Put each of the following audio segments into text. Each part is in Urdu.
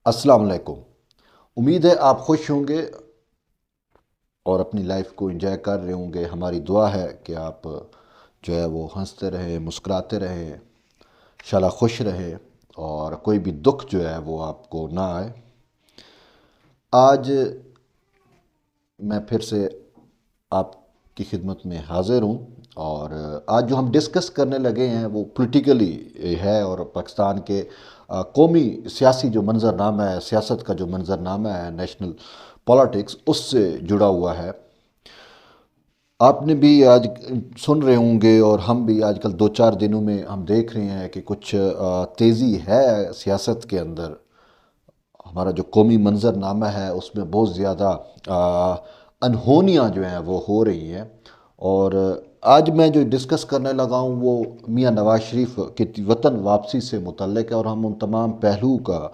السلام علیکم۔ امید ہے آپ خوش ہوں گے اور اپنی لائف کو انجوائے کر رہے ہوں گے۔ ہماری دعا ہے کہ آپ جو ہے وہ ہنستے رہیں، مسکراتے رہیں، انشاءاللہ خوش رہیں اور کوئی بھی دکھ جو ہے وہ آپ کو نہ آئے۔ آج میں پھر سے آپ کی خدمت میں حاضر ہوں اور آج جو ہم ڈسکس کرنے لگے ہیں وہ پولیٹیکلی ہے اور پاکستان کے قومی سیاسی جو منظرنامہ ہے، سیاست کا جو منظرنامہ ہے، نیشنل پالیٹکس، اس سے جڑا ہوا ہے۔ آپ نے بھی آج سن رہے ہوں گے اور ہم بھی آج کل دو چار دنوں میں ہم دیکھ رہے ہیں کہ کچھ تیزی ہے سیاست کے اندر۔ ہمارا جو قومی منظرنامہ ہے اس میں بہت زیادہ انہونیاں جو ہیں وہ ہو رہی ہیں، اور آج میں جو ڈسکس کرنے لگا ہوں وہ میاں نواز شریف کی وطن واپسی سے متعلق ہے، اور ہم ان تمام پہلو کا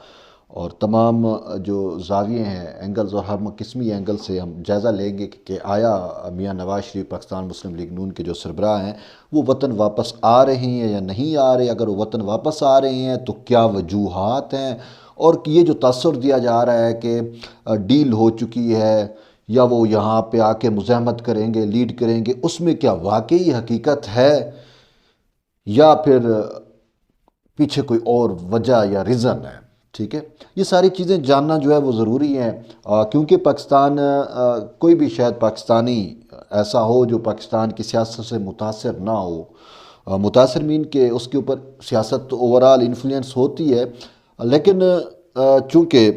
اور تمام جو زاویے ہیں، اینگلز اور ہر قسمی اینگل سے ہم جائزہ لیں گے کہ آیا میاں نواز شریف پاکستان مسلم لیگ نون کے جو سربراہ ہیں وہ وطن واپس آ رہے ہیں یا نہیں آ رہے۔ اگر وہ وطن واپس آ رہے ہیں تو کیا وجوہات ہیں، اور یہ جو تاثر دیا جا رہا ہے کہ ڈیل ہو چکی ہے یا وہ یہاں پہ آ کے مزاحمت کریں گے، لیڈ کریں گے، اس میں کیا واقعی حقیقت ہے یا پھر پیچھے کوئی اور وجہ یا ریزن ہے۔ ٹھیک ہے، یہ ساری چیزیں جاننا جو ہے وہ ضروری ہیں، کیونکہ پاکستان کوئی بھی شاید پاکستانی ایسا ہو جو پاکستان کی سیاست سے متاثر نہ ہو۔ متاثر مین کہ اس کے اوپر سیاست تو اوورال انفلوئنس ہوتی ہے، لیکن چونکہ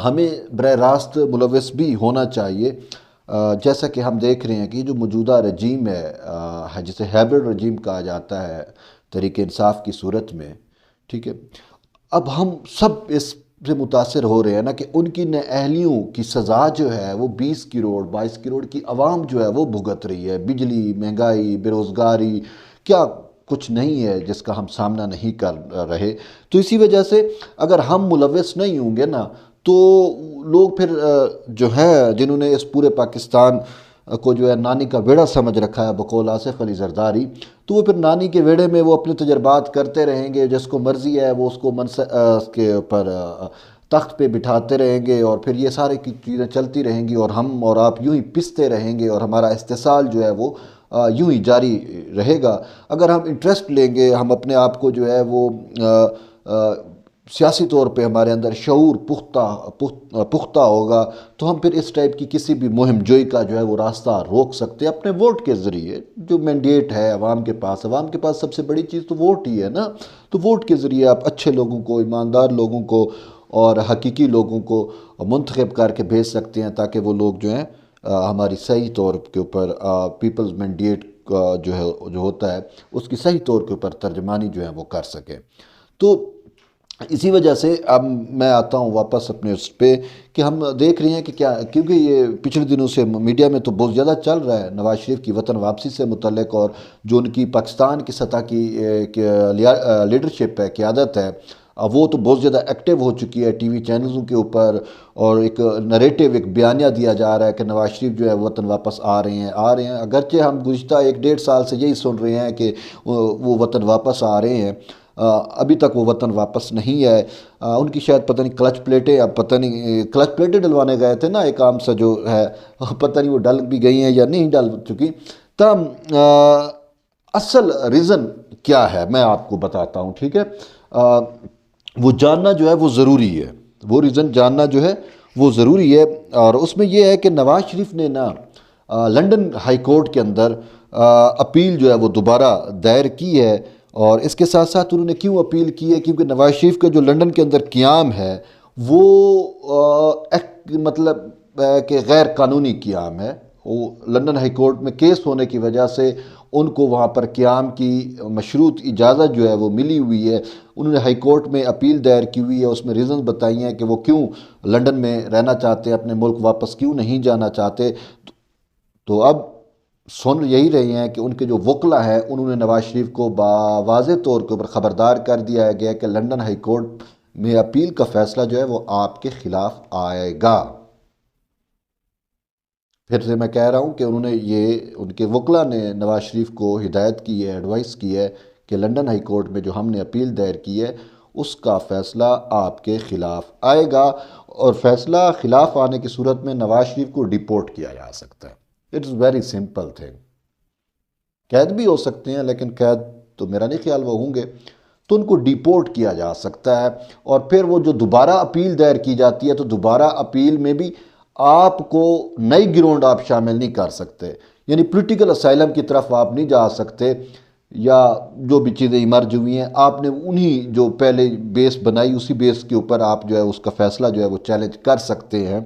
ہمیں براہ راست ملوث بھی ہونا چاہیے، جیسا کہ ہم دیکھ رہے ہیں کہ جو موجودہ رجیم ہے جسے ہیبرڈ رجیم کہا جاتا ہے تحریک انصاف کی صورت میں، ٹھیک ہے، اب ہم سب اس سے متاثر ہو رہے ہیں نا کہ ان کی نااہلیوں کی سزا جو ہے وہ 20 کروڑ 22 کروڑ کی عوام جو ہے وہ بھگت رہی ہے۔ بجلی، مہنگائی، بے روزگاری، کیا کچھ نہیں ہے جس کا ہم سامنا نہیں کر رہے۔ تو اسی وجہ سے اگر ہم ملوث نہیں ہوں گے نا تو لوگ پھر جو ہے جنہوں نے اس پورے پاکستان کو جو ہے نانی کا بیڑا سمجھ رکھا ہے بقول آصف علی زرداری، تو وہ پھر نانی کے بیڑے میں وہ اپنے تجربات کرتے رہیں گے، جس کو مرضی ہے وہ اس کو اس کے اوپر تخت پہ بٹھاتے رہیں گے، اور پھر یہ سارے کی چیزیں چلتی رہیں گی اور ہم اور آپ یوں ہی پستے رہیں گے اور ہمارا استحصال جو ہے وہ یوں ہی جاری رہے گا۔ اگر ہم انٹرسٹ لیں گے، ہم اپنے آپ کو جو ہے وہ سیاسی طور پہ ہمارے اندر شعور پختہ ہوگا تو ہم پھر اس ٹائپ کی کسی بھی مہم جوئی کا جو ہے وہ راستہ روک سکتے ہیں اپنے ووٹ کے ذریعے۔ جو مینڈیٹ ہے عوام کے پاس سب سے بڑی چیز تو ووٹ ہی ہے نا، تو ووٹ کے ذریعے آپ اچھے لوگوں کو، ایماندار لوگوں کو اور حقیقی لوگوں کو منتخب کر کے بھیج سکتے ہیں تاکہ وہ لوگ جو ہیں ہماری صحیح طور کے اوپر پیپلز مینڈیٹ جو ہے جو ہوتا ہے اس کی صحیح طور کے اوپر ترجمانی جو ہے وہ کر سکیں۔ تو اسی وجہ سے اب میں آتا ہوں واپس اپنے اس پہ کہ ہم دیکھ رہے ہیں کہ کیا، کیونکہ یہ پچھلے دنوں سے میڈیا میں تو بہت زیادہ چل رہا ہے نواز شریف کی وطن واپسی سے متعلق، اور جو ان کی پاکستان کی سطح کی لیڈرشپ ہے، قیادت ہے، وہ تو بہت زیادہ ایکٹیو ہو چکی ہے ٹی وی چینلوں کے اوپر، اور ایک نریٹو، ایک بیانیہ دیا جا رہا ہے کہ نواز شریف جو ہے وطن واپس آ رہے ہیں۔ اگرچہ ہم گزشتہ 1 ڈیڑھ سال سے یہی سن رہے ہیں کہ وہ وطن واپس آ رہے ہیں، ابھی تک وہ وطن واپس نہیں ہے۔ ان کی شاید پتہ نہیں کلچ پلیٹیں، اب پتہ نہیں کلچ پلیٹیں ڈلوانے گئے تھے نا، ایک عام سا جو ہے، پتہ نہیں وہ ڈل بھی گئی ہیں یا نہیں ڈل چکی۔ تب اصل ریزن کیا ہے میں آپ کو بتاتا ہوں، ٹھیک ہے، وہ جاننا جو ہے وہ ضروری ہے، وہ ریزن جاننا جو ہے وہ ضروری ہے، اور اس میں یہ ہے کہ نواز شریف نے نا لنڈن ہائی کورٹ کے اندر اپیل جو ہے وہ دوبارہ دائر کی ہے، اور اس کے ساتھ ساتھ انہوں نے کیوں اپیل کی ہے؟ کیونکہ نواز شریف کا جو لنڈن کے اندر قیام ہے وہ مطلب کہ غیر قانونی قیام ہے۔ وہ لنڈن ہائی کورٹ میں کیس ہونے کی وجہ سے ان کو وہاں پر قیام کی مشروط اجازت جو ہے وہ ملی ہوئی ہے۔ انہوں نے ہائی کورٹ میں اپیل دائر کی ہوئی ہے، اس میں ریزنز بتائی ہیں کہ وہ کیوں لنڈن میں رہنا چاہتے ہیں، اپنے ملک واپس کیوں نہیں جانا چاہتے۔ تو اب سن یہی رہے ہیں کہ ان کے جو وکلا ہیں انہوں نے نواز شریف کو واضح طور کے اوپر خبردار کر دیا گیا کہ لنڈن ہائی کورٹ میں اپیل کا فیصلہ جو ہے وہ آپ کے خلاف آئے گا۔ پھر سے میں کہہ رہا ہوں کہ ان کے وکلا نے نواز شریف کو ہدایت کی ہے، ایڈوائس کی ہے کہ لنڈن ہائی کورٹ میں جو ہم نے اپیل دائر کی ہے اس کا فیصلہ آپ کے خلاف آئے گا، اور فیصلہ خلاف آنے کی صورت میں نواز شریف کو ڈیپورٹ کیا جا سکتا ہے۔ It is very simple thing. قید بھی ہو سکتے ہیں، لیکن قید تو میرا نہیں خیال وہ ہوں گے، تو ان کو ڈیپورٹ کیا جا سکتا ہے۔ اور پھر وہ جو دوبارہ اپیل دائر کی جاتی ہے، تو دوبارہ اپیل میں بھی آپ کو نئی گراؤنڈ آپ شامل نہیں کر سکتے، یعنی پولیٹیکل اسائلم کی طرف آپ نہیں جا سکتے، یا جو بھی چیزیں ایمرج ہوئی ہیں آپ نے انہی جو پہلے بیس بنائی اسی بیس کے اوپر آپ جو ہے اس کا فیصلہ جو ہے وہ چیلنج کر سکتے ہیں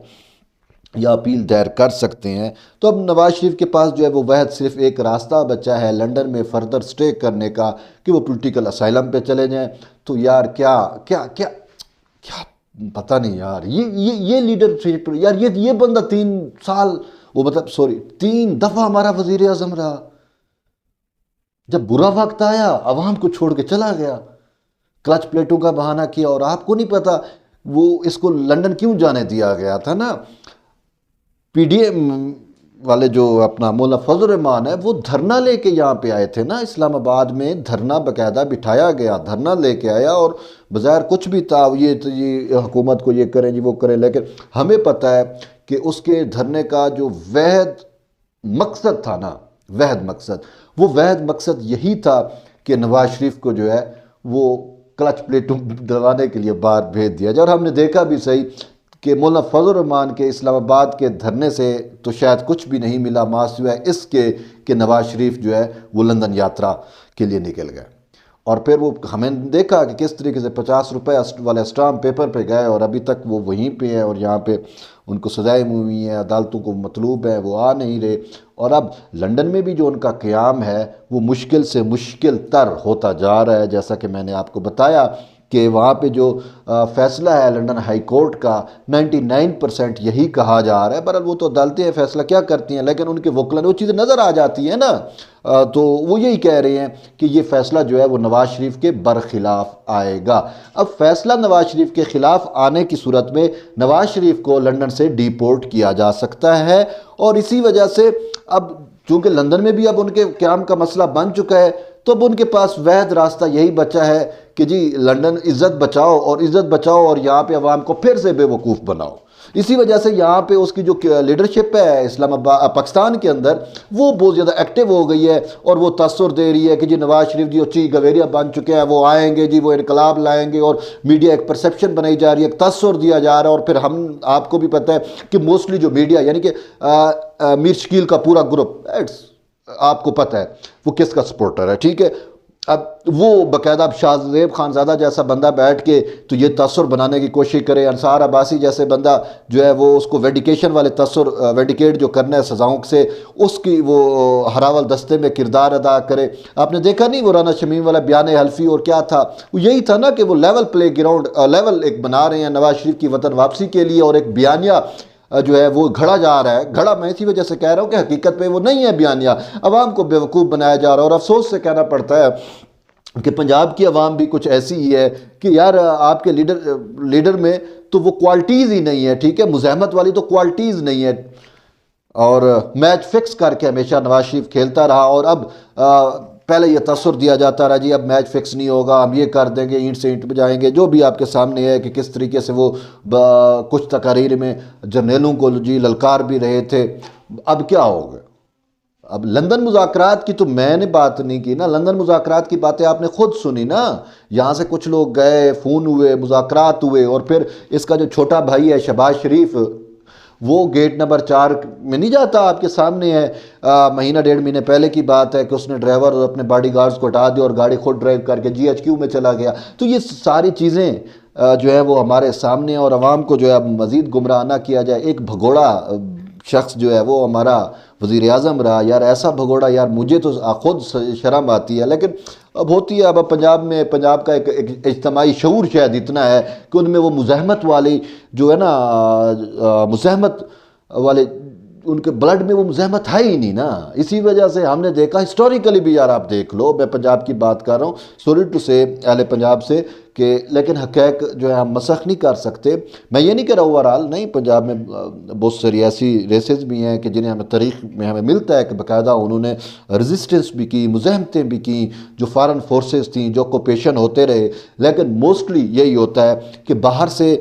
یا اپیل دائر کر سکتے ہیں۔ تو اب نواز شریف کے پاس جو ہے وہ واحد صرف ایک راستہ بچا ہے لندن میں فردر سٹے کرنے کا، کہ وہ پولیٹیکل اسائلم پہ چلے جائیں۔ تو یار کیا کیا کیا کیا پتہ نہیں یار، یہ لیڈرشپ یار، یہ بندہ 3 سال وہ مطلب 3 دفعہ ہمارا وزیر اعظم رہا، جب برا وقت آیا عوام کو چھوڑ کے چلا گیا، کلچ پلیٹوں کا بہانہ کیا، اور آپ کو نہیں پتا وہ اس کو لندن کیوں جانے دیا گیا تھا نا۔ پی ڈی ایم والے جو اپنا مولانا فضل الرحمان ہے، وہ دھرنا لے کے یہاں پہ آئے تھے نا، اسلام آباد میں دھرنا باقاعدہ بٹھایا گیا، دھرنا لے کے آیا، اور بظاہر کچھ بھی تھا، یہ حکومت کو یہ کریں جی وہ کریں، لیکن ہمیں پتہ ہے کہ اس کے دھرنے کا جو واحد مقصد تھا نا، وہ واحد مقصد یہی تھا کہ نواز شریف کو جو ہے وہ کلچ پلیٹوں دبانے کے لیے باہر بھیج دیا جائے۔ اور ہم نے دیکھا بھی صحیح کہ مولانا فضل الرحمان کے اسلام آباد کے دھرنے سے تو شاید کچھ بھی نہیں ملا، ماں سوائے اس کے کہ نواز شریف جو ہے وہ لندن یاترا کے لیے نکل گئے۔ اور پھر وہ ہمیں دیکھا کہ کس طریقے سے 50 روپے والے اسٹامپ پیپر پہ گئے، اور ابھی تک وہ وہیں پہ ہیں، اور یہاں پہ ان کو سزائیں ہوئی ہیں، عدالتوں کو مطلوب ہیں، وہ آ نہیں رہے۔ اور اب لندن میں بھی جو ان کا قیام ہے وہ مشکل سے مشکل تر ہوتا جا رہا ہے، جیسا کہ میں نے آپ کو بتایا کہ وہاں پہ جو فیصلہ ہے لندن ہائی کورٹ کا 99% یہی کہا جا رہا ہے۔ بہرحال وہ تو عدالتیں فیصلہ کیا کرتی ہیں، لیکن ان کے وکلا نے وہ چیزیں نظر آ جاتی ہیں نا، تو وہ یہی کہہ رہے ہیں کہ یہ فیصلہ جو ہے وہ نواز شریف کے برخلاف آئے گا۔ اب فیصلہ نواز شریف کے خلاف آنے کی صورت میں نواز شریف کو لندن سے ڈیپورٹ کیا جا سکتا ہے، اور اسی وجہ سے اب چونکہ لندن میں بھی اب ان کے قیام کا مسئلہ بن چکا ہے، تو اب ان کے پاس واحد راستہ یہی بچا ہے کہ جی لندن عزت بچاؤ اور یہاں پہ عوام کو پھر سے بے وقوف بناؤ۔ اسی وجہ سے یہاں پہ اس کی جو لیڈرشپ ہے اسلام آباد پاکستان کے اندر، وہ بہت زیادہ ایکٹیو ہو گئی ہے، اور وہ تاثر دے رہی ہے کہ جی نواز شریف جی اچھی گویریا بن چکے ہیں، وہ آئیں گے جی، وہ انقلاب لائیں گے، اور میڈیا ایک پرسیپشن بنائی جا رہی ہے، ایک تاثر دیا جا رہا ہے۔ اور پھر آپ کو بھی پتہ ہے کہ موسٹلی جو میڈیا یعنی کہ میر شکیل کا پورا گروپ، آپ کو پتہ ہے وہ کس کا سپورٹر ہے، ٹھیک ہے۔ اب وہ باقاعدہ اب شاہ زیب خانزادہ جیسا بندہ بیٹھ کے تو یہ تاثر بنانے کی کوشش کرے، انصار عباسی جیسے بندہ جو ہے وہ اس کو وینڈیکیشن والے تاثر وینڈیکیٹ جو کرنا ہے سزاؤں سے، اس کی وہ ہراول دستے میں کردار ادا کرے۔ آپ نے دیکھا نہیں وہ رانا شمیم والا بیان حلفی، اور کیا تھا وہ، یہی تھا نا کہ وہ لیول پلے گراؤنڈ لیول ایک بنا رہے ہیں نواز شریف کی وطن واپسی کے لیے، اور ایک بیانیہ جو ہے وہ گھڑا جا رہا ہے۔ گھڑا میں اسی وجہ سے کہہ رہا ہوں کہ حقیقت پہ وہ نہیں ہے بیانیہ، عوام کو بیوقوف بنایا جا رہا ہے۔ اور افسوس سے کہنا پڑتا ہے کہ پنجاب کی عوام بھی کچھ ایسی ہی ہے کہ یار آپ کے لیڈر میں تو وہ کوالٹیز ہی نہیں ہے، ٹھیک ہے، مزاحمت والی تو کوالٹیز نہیں ہے، اور میچ فکس کر کے ہمیشہ نواز شریف کھیلتا رہا۔ اور اب پہلے یہ تاثر دیا جاتا رہا جی اب میچ فکس نہیں ہوگا، ہم یہ کر دیں گے، اینٹ سے اینٹ بجائیں گے، جو بھی آپ کے سامنے ہے کہ کس طریقے سے وہ کچھ تقاریر میں جرنیلوں کو جی للکار بھی رہے تھے۔ اب کیا ہوگا؟ اب لندن مذاکرات کی تو میں نے بات نہیں کی نا، لندن مذاکرات کی باتیں آپ نے خود سنی نا، یہاں سے کچھ لوگ گئے، فون ہوئے، مذاکرات ہوئے، اور پھر اس کا جو چھوٹا بھائی ہے شہباز شریف، وہ گیٹ نمبر 4 میں نہیں جاتا، آپ کے سامنے ہے، مہینہ 1.5 مہینے پہلے کی بات ہے کہ اس نے ڈرائیور اور اپنے باڈی گارڈز کو ہٹا دیا اور گاڑی خود ڈرائیو کر کے GHQ میں چلا گیا۔ تو یہ ساری چیزیں جو ہے وہ ہمارے سامنے، اور عوام کو جو ہے اب مزید گمراہ نہ کیا جائے۔ ایک بھگوڑا شخص جو ہے وہ ہمارا وزیر اعظم رہا، یار ایسا بھگوڑا، یار مجھے تو خود شرم آتی ہے، لیکن اب ہوتی ہے۔ اب پنجاب کا ایک اجتماعی شعور شاید اتنا ہے کہ ان میں وہ مزاحمت والی جو ہے نا، مزاحمت والے ان کے بلڈ میں وہ مزاحمت ہے ہی نہیں نا۔ اسی وجہ سے ہم نے دیکھا ہسٹوریکلی بھی، یار آپ دیکھ لو، میں پنجاب کی بات کر رہا ہوں، سوری ٹو سے اہل پنجاب سے، کہ لیکن حقائق جو ہے ہم مسخ نہیں کر سکتے. میں یہ نہیں کہہ رہا اوورال نہیں، پنجاب میں بہت ساری ایسی ریسز بھی ہیں کہ جنہیں ہمیں تاریخ میں ہمیں ملتا ہے کہ باقاعدہ انہوں نے ریزسٹنس بھی کی، مزاحمتیں بھی کی، جو فارن فورسز تھیں، جو آکوپیشن ہوتے رہے. لیکن موسٹلی یہی ہوتا ہے کہ باہر سے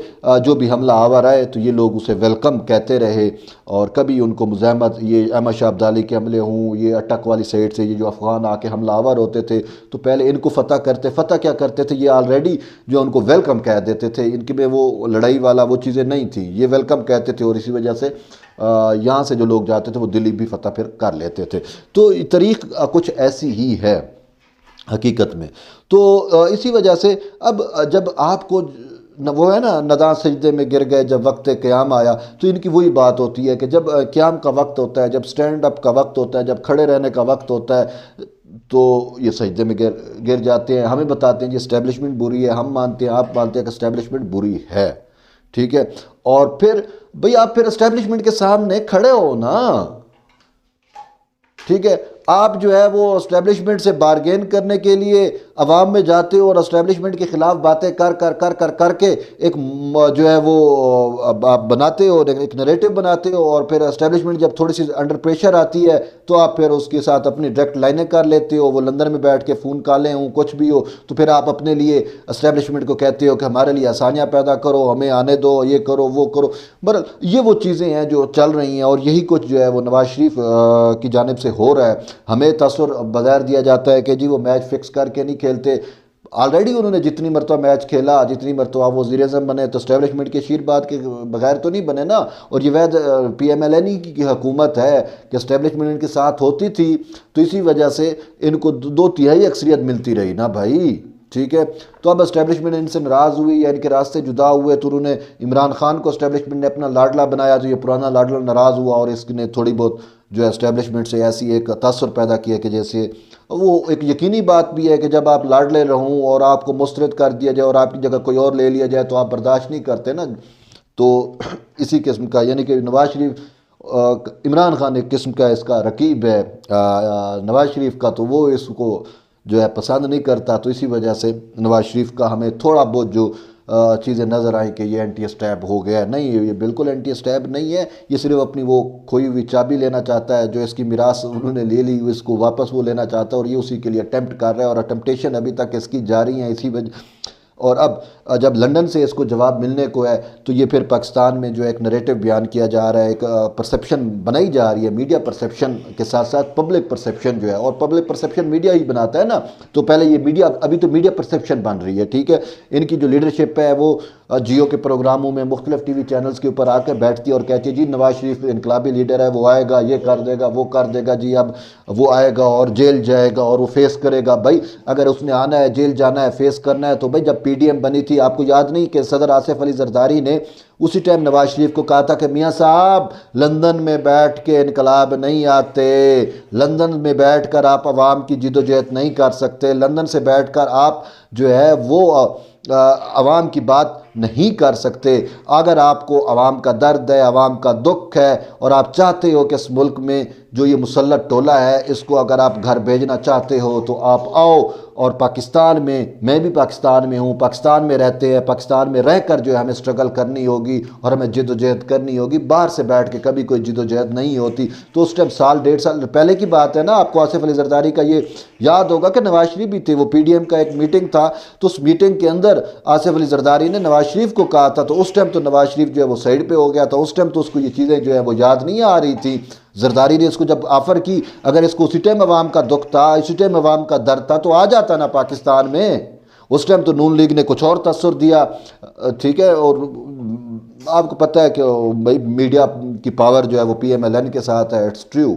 جو بھی حملہ آور آئے تو یہ لوگ اسے ویلکم کہتے رہے، اور کبھی ان کو مزاحمت، یہ احمد شاہ عبدالی کے حملے ہوں، یہ اٹک والی سائڈ سے یہ جو افغان آ کے حملہ آور ہوتے تھے تو پہلے ان کو فتح کیا کرتے تھے، یہ آلریڈی جو ان کو ویلکم کہہ دیتے تھے. ان کے میں وہ لڑائی والا وہ چیزیں نہیں تھیں، یہ ویلکم کہتے تھے، اور اسی وجہ سے یہاں سے جو لوگ جاتے تھے وہ دلی بھی فتح پھر کر لیتے تھے. تو تاریخ کچھ ایسی ہی ہے حقیقت میں. تو اسی وجہ سے اب جب آپ کو وہ ہے نا نداں سجدے میں گر گئے جب وقت قیام آیا، تو ان کی وہی بات ہوتی ہے کہ جب قیام کا وقت ہوتا ہے، جب سٹینڈ اپ کا وقت ہوتا ہے، جب کھڑے رہنے کا وقت ہوتا ہے تو یہ سجدے میں گر جاتے ہیں. ہمیں بتاتے ہیں کہ اسٹیبلشمنٹ بری ہے، ہم مانتے ہیں، آپ مانتے ہیں کہ اسٹیبلشمنٹ بری ہے، ٹھیک ہے. اور پھر بھئی آپ پھر اسٹیبلشمنٹ کے سامنے کھڑے ہو نا، ٹھیک ہے. آپ جو ہے وہ اسٹیبلشمنٹ سے بارگین کرنے کے لیے عوام میں جاتے ہو اور اسٹیبلشمنٹ کے خلاف باتیں کر کے ایک جو ہے وہ آپ بناتے ہو، ایک نریٹو بناتے ہو، اور پھر اسٹیبلشمنٹ جب تھوڑی سی انڈر پریشر آتی ہے تو آپ پھر اس کے ساتھ اپنی ڈائریکٹ لائنیں کر لیتے ہو. وہ لندن میں بیٹھ کے فون کالیں ہوں، کچھ بھی ہو، تو پھر آپ اپنے لیے اسٹیبلشمنٹ کو کہتے ہو کہ ہمارے لیے آسانیاں پیدا کرو، ہمیں آنے دو، یہ کرو وہ کرو. بہرحال یہ وہ چیزیں ہیں جو چل رہی ہیں، اور یہی کچھ جو ہے وہ نواز شریف کی جانب سے ہو رہا ہے. ہمیں تصور بظاہر دیا جاتا ہے کہ جی وہ میچ فکس کر کے نہیں کھیلتے. آلریڈی انہوں نے جتنی مرتبہ میچ کھیلا، جتنی مرتبہ وہ وزیر اعظم بنے تو اسٹیبلشمنٹ کی آشیرواد کے بغیر تو نہیں بنے نا. اور یہ وید پی ایم ایل این کی حکومت ہے کہ اسٹیبلشمنٹ ان کے ساتھ ہوتی تھی، تو اسی وجہ سے ان کو 2/3 اکثریت ملتی رہی نا بھائی، ٹھیک ہے. تو اب اسٹیبلشمنٹ ان سے ناراض ہوئی یا ان کے راستے جدا ہوئے تو انہوں نے عمران خان کو اسٹیبلشمنٹ نے اپنا لاڈلا بنایا، تو یہ پرانا لاڈلا ناراض ہوا اور اس نے تھوڑی بہت جو ہے اسٹیبلشمنٹ سے ایسی ایک تاثر پیدا کیا کہ جیسے وہ ایک یقینی بات بھی ہے کہ جب آپ لاڈلے رہوں اور آپ کو مسترد کر دیا جائے اور آپ کی جگہ کوئی اور لے لیا جائے تو آپ برداشت نہیں کرتے نا. تو اسی قسم کا یعنی کہ نواز شریف عمران خان ایک قسم کا اس کا رقیب ہے نواز شریف کا، تو وہ اس کو جو ہے پسند نہیں کرتا. تو اسی وجہ سے نواز شریف کا ہمیں تھوڑا بہت جو چیزیں نظر آئیں کہ یہ اینٹی اسٹیب ہو گیا. نہیں، یہ بالکل اینٹی اسٹیب نہیں ہے، یہ صرف اپنی وہ کھوئی ہوئی چابی لینا چاہتا ہے جو اس کی میراث انہوں نے لے لی، اس کو واپس وہ لینا چاہتا ہے، اور یہ اسی کے لیے اٹیمپٹ کر رہا ہے، اور اٹمپٹیشن ابھی تک اس کی جاری ہیں اسی وجہ. اور اب جب لنڈن سے اس کو جواب ملنے کو ہے تو یہ پھر پاکستان میں جو ایک نریٹو بیان کیا جا رہا ہے، ایک پرسیپشن بنائی جا رہی ہے، میڈیا پرسیپشن کے ساتھ ساتھ پبلک پرسیپشن جو ہے، اور پبلک پرسیپشن میڈیا ہی بناتا ہے نا. تو پہلے یہ میڈیا، ابھی تو میڈیا پرسیپشن بن رہی ہے، ٹھیک ہے. ان کی جو لیڈرشپ ہے وہ جیو کے پروگراموں میں مختلف ٹی وی چینلز کے اوپر آ کے بیٹھتی ہے اور کہتی ہے جی نواز شریف انقلابی لیڈر ہے، وہ آئے گا، یہ کر دے گا، وہ کر دے گا، جی اب وہ آئے گا اور جیل جائے گا اور وہ فیس کرے گا. بھائی اگر اس نے آنا ہے، جیل جانا ہے، فیس کرنا ہے، تو بھائی جب پی ڈی ایم بنی تھی آپ کو یاد نہیں کہ صدر آصف علی زرداری نے اسی ٹائم نواز شریف کو کہا تھا کہ میاں صاحب لندن میں بیٹھ کے انقلاب نہیں آتے، لندن میں بیٹھ کر آپ عوام کی جدوجہد نہیں کر سکتے، لندن سے بیٹھ کر آپ جو ہے وہ عوام کی بات نہیں کر سکتے. اگر آپ کو عوام کا درد ہے، عوام کا دکھ ہے، اور آپ چاہتے ہو کہ اس ملک میں جو یہ مسلط ٹولہ ہے اس کو اگر آپ گھر بھیجنا چاہتے ہو تو آپ آؤ. اور پاکستان میں بھی پاکستان میں ہوں، پاکستان میں رہتے ہیں، پاکستان میں رہ کر جو ہے ہمیں سٹرگل کرنی ہوگی اور ہمیں جد و جہد کرنی ہوگی. باہر سے بیٹھ کے کبھی کوئی جد و جہد نہیں ہوتی. تو اس ٹائم 1.5 سال پہلے کی بات ہے نا، آپ کو آصف علی زرداری کا یہ یاد ہوگا کہ نواز شریف بھی تھے، وہ پی ڈی ایم کا ایک میٹنگ تھا، تو اس میٹنگ کے اندر آصف علی زرداری نے نواز شریف کو کہا تھا، تو اس ٹائم تو نواز شریف جو ہے وہ سائڈ پہ ہو گیا تھا. اس ٹائم تو اس کو یہ چیزیں جو ہے وہ یاد نہیں آ رہی تھی. زرداری نے اس کو جب آفر کی، اگر اس کو اسی ٹائم عوام کا دکھ تھا، اسی ٹائم عوام کا درد تھا تو آ جاتا نا پاکستان میں. اس ٹائم تو نون لیگ نے کچھ اور تاثر دیا، ٹھیک ہے. اور آپ کو پتہ ہے کہ میڈیا کی پاور جو ہے وہ پی ایم ایل این کے ساتھ ہے، اٹس ٹرو،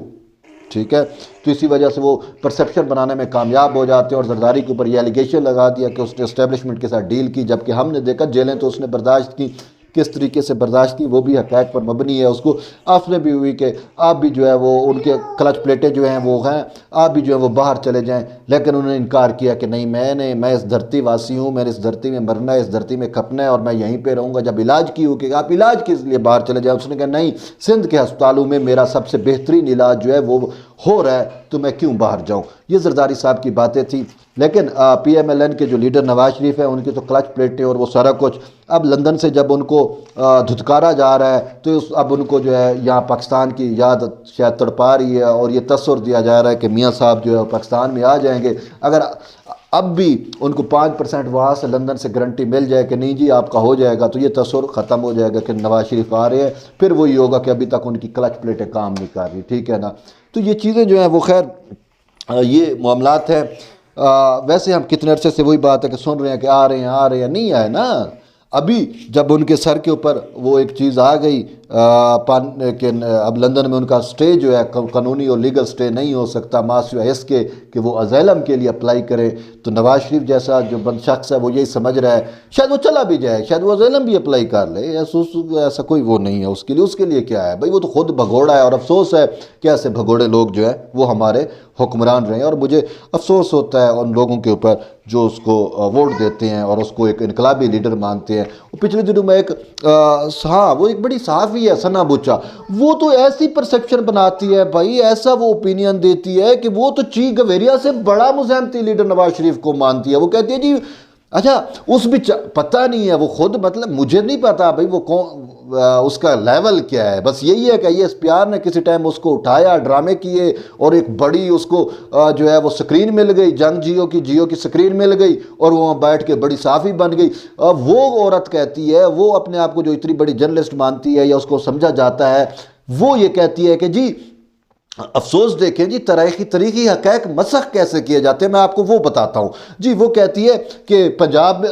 ٹھیک ہے. تو اسی وجہ سے وہ پرسیپشن بنانے میں کامیاب ہو جاتے ہیں. اور زرداری کے اوپر یہ ایلیگیشن لگا دیا کہ اس نے اسٹیبلشمنٹ کے ساتھ ڈیل کی، جبکہ ہم نے دیکھا جیلیں تو اس نے برداشت کی، کس طریقے سے برداشت کی وہ بھی حقائق پر مبنی ہے. اس کو آفریں بھی ہوئی کہ آپ بھی جو ہے وہ ان کے کلچ پلیٹیں جو ہیں وہ ہیں، آپ بھی جو ہے وہ باہر چلے جائیں، لیکن انہوں نے انکار کیا کہ نہیں، میں اس دھرتی واسی ہوں، میں نے اس دھرتی میں مرنا ہے، اس دھرتی میں کھپنا ہے، اور میں یہیں پہ رہوں گا. جب علاج کی ہو کہ آپ علاج کے لیے باہر چلے جائیں، اس نے کہا نہیں، سندھ کے ہسپتالوں میں میرا سب سے بہترین علاج جو ہے وہ ہو رہا ہے، تو میں کیوں باہر جاؤں. یہ زرداری صاحب کی باتیں تھیں. لیکن پی ایم ایل این کے جو لیڈر نواز شریف ہیں ان کی تو کلچ پلیٹیں اور وہ سارا کچھ اب لندن سے جب ان کو دھتکارا جا رہا ہے تو اب ان کو جو ہے یہاں پاکستان کی یاد شاید تڑپا رہی ہے اور یہ تصور دیا جا رہا ہے کہ میاں صاحب جو ہے پاکستان میں آ جائیں گے. اگر اب بھی ان کو 5% وہاں سے لندن سے گارنٹی مل جائے کہ نہیں جی آپ کا ہو جائے گا تو یہ تصور ختم ہو جائے گا کہ نواز شریف آ رہے ہیں. پھر وہی ہوگا کہ ابھی تک ان کی کلچ پلیٹیں کام نہیں کر رہی. ٹھیک ہے نا. تو یہ چیزیں جو ہیں وہ خیر یہ معاملات ہیں. ویسے ہم کتنے عرصے سے وہی بات ہے کہ سن رہے ہیں کہ آ رہے ہیں نہیں آئے نا. ابھی جب ان کے سر کے اوپر وہ ایک چیز آ گئی کہ اب لندن میں ان کا سٹے جو ہے قانونی اور لیگل سٹے نہیں ہو سکتا ما سوائے اس کے کہ وہ ازیلم کے لیے اپلائی کریں. تو نواز شریف جیسا جو بند شخص ہے وہ یہی سمجھ رہا ہے شاید وہ چلا بھی جائے, شاید وہ ازیلم بھی اپلائی کر لے. ایسا کوئی وہ نہیں ہے اس کے لیے کیا ہے بھائی, وہ تو خود بھگوڑا ہے. اور افسوس ہے کہ ایسے بھگوڑے لوگ جو ہے وہ ہمارے حکمران رہے ہیں. اور مجھے افسوس ہوتا ہے ان لوگوں کے اوپر جو اس کو ووٹ دیتے ہیں اور اس کو ایک انقلابی لیڈر مانتے ہیں. وہ پچھلے دنوں میں وہ ایک بڑی صحافی ہے ثنا بچا, وہ تو ایسی پرسیپشن بناتی ہے بھائی, ایسا وہ اوپینین دیتی ہے کہ وہ تو چی گویریا سے بڑا مزاحمتی لیڈر نواز شریف کو مانتی ہے. وہ کہتی ہے جی اچھا اس بھی پتہ نہیں ہے وہ خود, مطلب مجھے نہیں پتا بھائی وہ کون اس کا لیول کیا ہے. بس یہی ہے کہ یہ اس پیار نے کسی ٹائم اس کو اٹھایا, ڈرامے کیے اور ایک بڑی اس کو جو ہے وہ سکرین مل گئی, جیو کی سکرین مل گئی اور وہ وہاں بیٹھ کے بڑی صحافی بن گئی. وہ عورت کہتی ہے, وہ اپنے آپ کو جو اتنی بڑی جرنلسٹ مانتی ہے یا اس کو سمجھا جاتا ہے, وہ یہ کہتی ہے کہ جی افسوس دیکھیں جی تاریخی حقائق مسخ کیسے کیے جاتے ہیں, میں آپ کو وہ بتاتا ہوں. جی وہ کہتی ہے کہ پنجاب میں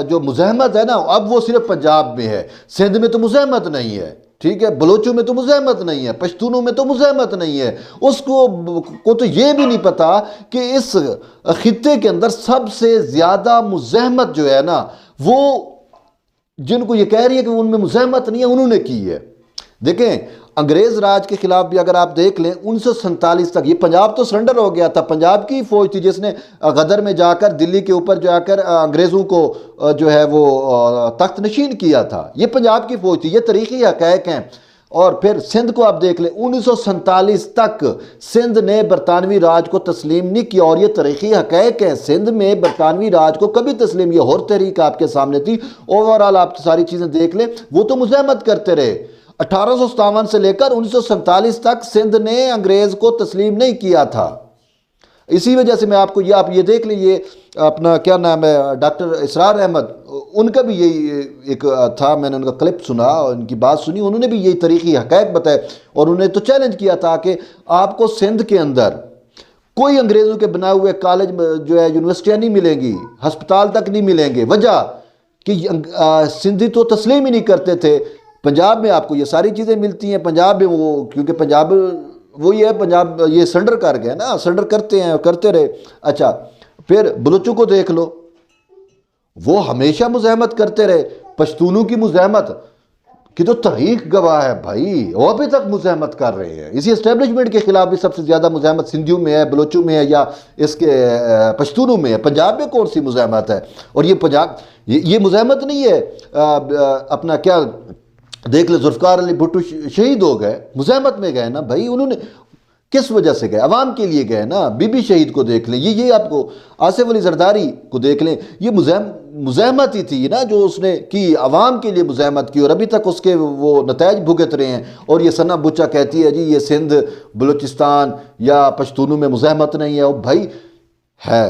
جو مزاحمت ہے نا اب وہ صرف پنجاب میں ہے, سندھ میں تو مزاحمت نہیں ہے. ٹھیک ہے, بلوچوں میں تو مزاحمت نہیں ہے, پشتونوں میں تو مزاحمت نہیں ہے. اس کو تو یہ بھی نہیں پتا کہ اس خطے کے اندر سب سے زیادہ مزاحمت جو ہے نا وہ جن کو یہ کہہ رہی ہے کہ ان میں مزاحمت نہیں ہے انہوں نے کی ہے. دیکھیں انگریز راج کے خلاف بھی اگر آپ دیکھ لیں 1947 تک یہ پنجاب تو سرنڈر ہو گیا تھا. پنجاب کی فوج تھی جس نے غدر میں جا کر دلی کے اوپر جا کر انگریزوں کو جو ہے وہ تخت نشین کیا تھا. یہ پنجاب کی فوج تھی, یہ تاریخی حقائق ہیں. اور پھر سندھ کو آپ دیکھ لیں 1947 تک سندھ نے برطانوی راج کو تسلیم نہیں کیا, اور یہ تاریخی حقائق ہیں. سندھ میں برطانوی راج کو کبھی تسلیم, یہ اور تحریک آپ کے سامنے تھی. اوورال آپ ساری چیزیں دیکھ لیں, وہ تو مزاحمت کرتے رہے. 1857 سے لے کر 1947 تک سندھ نے انگریز کو تسلیم نہیں کیا تھا. اسی وجہ سے میں آپ یہ دیکھ لیں, یہ اپنا کیا نام ہے ڈاکٹر اسرار احمد, ان کا بھی یہی ایک تھا, میں نے ان کا کلپ سنا اور ان کی بات سنی, انہوں نے بھی یہی تاریخی حقائق بتائے. اور انہوں نے تو چیلنج کیا تھا کہ آپ کو سندھ کے اندر کوئی انگریزوں کے بنائے ہوئے کالج جو ہے یونیورسٹیاں نہیں ملیں گی, ہسپتال تک نہیں ملیں گے. وجہ کہ سندھی تو تسلیم ہی نہیں کرتے تھے. پنجاب میں آپ کو یہ ساری چیزیں ملتی ہیں. پنجاب میں وہ کیونکہ پنجاب وہی ہے, پنجاب یہ سرنڈر کر گئے نا, سرنڈر کرتے ہیں کرتے رہے. اچھا پھر بلوچوں کو دیکھ لو, وہ ہمیشہ مزاحمت کرتے رہے. پشتونوں کی مزاحمت کی تو تاریخ گواہ ہے بھائی, وہ ابھی تک مزاحمت کر رہے ہیں. اسی اسٹیبلشمنٹ کے خلاف بھی سب سے زیادہ مزاحمت سندھیوں میں ہے, بلوچوں میں ہے یا اس کے پشتونوں میں ہے. پنجاب میں کون سی مزاحمت ہے؟ اور یہ پنجاب یہ مزاحمت نہیں ہے. اپنا کیا دیکھ لیں ذوالفقار علی بھٹو شہید ہو گئے, مزاحمت میں گئے نا بھائی. انہوں نے کس وجہ سے گئے؟ عوام کے لیے گئے نا. بی بی شہید کو دیکھ لیں, یہ آپ کو آصف علی زرداری کو دیکھ لیں, یہ مزاحمت ہی تھی نا جو اس نے کی, عوام کے لیے مزاحمت کی, اور ابھی تک اس کے وہ نتائج بھگت رہے ہیں. اور یہ ثنا بچا کہتی ہے جی یہ سندھ بلوچستان یا پشتونوں میں مزاحمت نہیں ہے. اور بھائی ہے,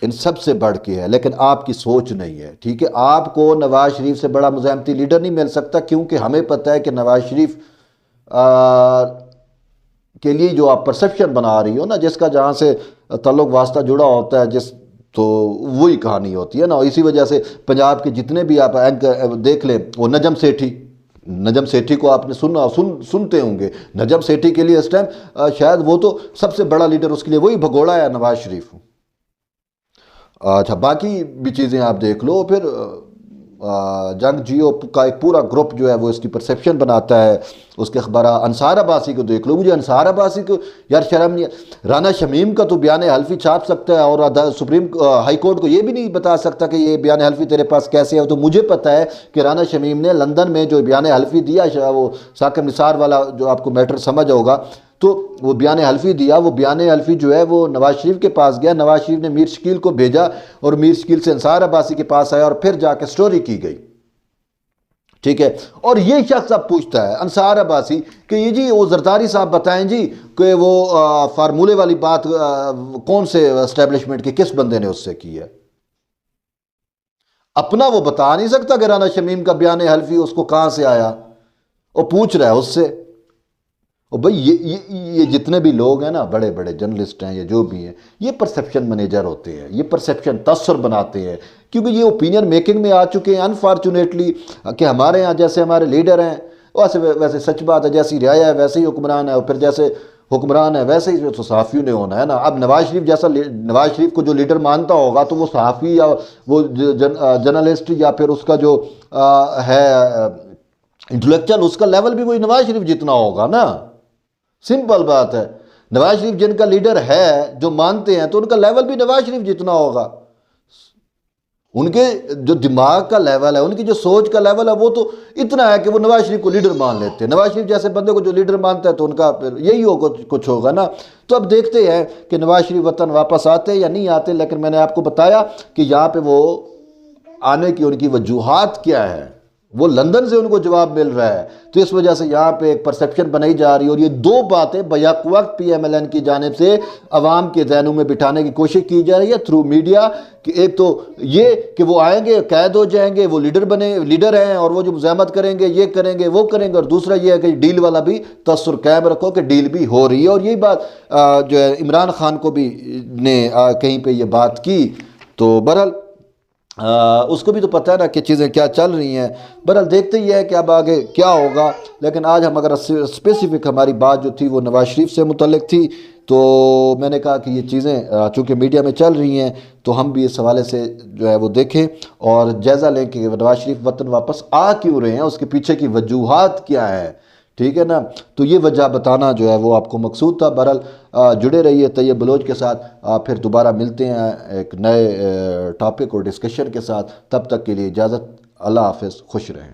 ان سب سے بڑھ کے ہے, لیکن آپ کی سوچ نہیں ہے. ٹھیک ہے, آپ کو نواز شریف سے بڑا مزاحمتی لیڈر نہیں مل سکتا, کیونکہ ہمیں پتہ ہے کہ نواز شریف کے لیے جو آپ پرسیپشن بنا رہی ہو نا, جس کا جہاں سے تعلق واسطہ جڑا ہوتا ہے تو وہی کہانی ہوتی ہے نا. اسی وجہ سے پنجاب کے جتنے بھی آپ دیکھ لیں, وہ نجم سیٹھی کو آپ نے سنتے ہوں گے. نجم سیٹھی کے لیے اس ٹائم شاید وہ تو سب سے بڑا لیڈر اس کے لیے وہی بھگوڑا ہے نواز شریف. اچھا باقی بھی چیزیں آپ دیکھ لو. پھر جنگ جیو کا ایک پورا گروپ جو ہے وہ اس کی پرسیپشن بناتا ہے. اس کے اخبار انصار عباسی کو دیکھ لو. مجھے انصار عباسی کو یار شرم نہیں ہے. رانا شمیم کا تو بیان حلفی چھاپ سکتا ہے, اور سپریم ہائی کورٹ کو یہ بھی نہیں بتا سکتا کہ یہ بیان حلفی تیرے پاس کیسے ہے. تو مجھے پتہ ہے کہ رانا شمیم نے لندن میں جو بیان حلفی دیا, وہ ثاقب نثار والا جو آپ کو میٹر سمجھ ہوگا, تو وہ بیان حلفی دیا، وہ بیان حلفی جو ہے وہ نواز شریف کے پاس گیا، نواز شریف نے میر شکیل کو بھیجا اور میر شکیل سے انصار عباسی کے پاس آیا اور پھر جا کے سٹوری کی گئی، ٹھیک ہے۔ اور یہ شخص اب پوچھتا ہے انصار عباسی کہ یہ جی وہ زرداری صاحب بتائیں جی کہ وہ فارمولے والی بات کون سے اسٹیبلشمنٹ کے کس بندے نے اس سے کی ہے؟ اپنا وہ بتا نہیں سکتا کہ رانا شمیم کا بیان حلفی اس کو کہاں سے آیا، وہ پوچھ رہا ہے اس سے۔ اور بھئی یہ جتنے بھی لوگ ہیں نا، بڑے بڑے جرنلسٹ ہیں یا جو بھی ہیں، یہ پرسیپشن مینیجر ہوتے ہیں، یہ پرسیپشن تاثر بناتے ہیں، کیونکہ یہ اوپینین میکنگ میں آ چکے ہیں انفارچونیٹلی کہ ہمارے ہاں جیسے ہمارے لیڈر ہیں ویسے سچ بات ہے، جیسی رعایا ہے ویسے ہی حکمران ہے، اور پھر جیسے حکمران ہے ویسے ہی تو صحافیوں نے ہونا ہے نا۔ اب نواز شریف کو جو لیڈر مانتا ہوگا تو وہ صحافی یا وہ جرنلسٹ یا پھر اس کا جو ہے انٹلیکچوئل، اس کا لیول بھی وہی نواز شریف جتنا ہوگا نا، سمپل بات ہے۔ نواز شریف جن کا لیڈر ہے جو مانتے ہیں تو ان کا لیول بھی نواز شریف جتنا ہوگا، ان کے جو دماغ کا لیول ہے، ان کی جو سوچ کا لیول ہے وہ تو اتنا ہے کہ وہ نواز شریف کو لیڈر مان لیتے ہیں۔ نواز شریف جیسے بندے کو جو لیڈر مانتا ہے تو ان کا پھر یہی کچھ ہوگا نا۔ تو اب دیکھتے ہیں کہ نواز شریف وطن واپس آتے یا نہیں آتے، لیکن میں نے آپ کو بتایا کہ یہاں پہ وہ آنے کی ان کی وجوہات کیا ہے، وہ لندن سے ان کو جواب مل رہا ہے، تو اس وجہ سے یہاں پہ ایک پرسیپشن بنائی جا رہی ہے، اور یہ دو باتیں بیک وقت پی ایم ایل این کی جانب سے عوام کے ذہنوں میں بٹھانے کی کوشش کی جا رہی ہے تھرو میڈیا، کہ ایک تو یہ کہ وہ آئیں گے قید ہو جائیں گے، وہ لیڈر ہیں اور وہ جو مزاحمت کریں گے یہ کریں گے وہ کریں گے، اور دوسرا یہ ہے کہ ڈیل والا بھی تصور قائم رکھو کہ ڈیل بھی ہو رہی ہے۔ اور یہی بات جو ہے عمران خان کو بھی نے کہیں پہ یہ بات کی، تو بہرحال اس کو بھی تو پتہ ہے نا کہ چیزیں کیا چل رہی ہیں۔ بہرحال دیکھتے ہی ہے کہ اب آگے کیا ہوگا، لیکن آج ہم اگر اسپیسیفک ہماری بات جو تھی وہ نواز شریف سے متعلق تھی، تو میں نے کہا کہ یہ چیزیں چونکہ میڈیا میں چل رہی ہیں تو ہم بھی اس حوالے سے جو ہے وہ دیکھیں اور جائزہ لیں کہ نواز شریف وطن واپس آ کیوں رہے ہیں، اس کے پیچھے کی وجوہات کیا ہے، ٹھیک ہے نا۔ تو یہ وجہ بتانا جو ہے وہ آپ کو مقصود تھا۔ بہرحال جڑے رہیے طیب بلوچ کے ساتھ، پھر دوبارہ ملتے ہیں ایک نئے ٹاپک اور ڈسکشن کے ساتھ۔ تب تک کے لیے اجازت، اللہ حافظ، خوش رہیں۔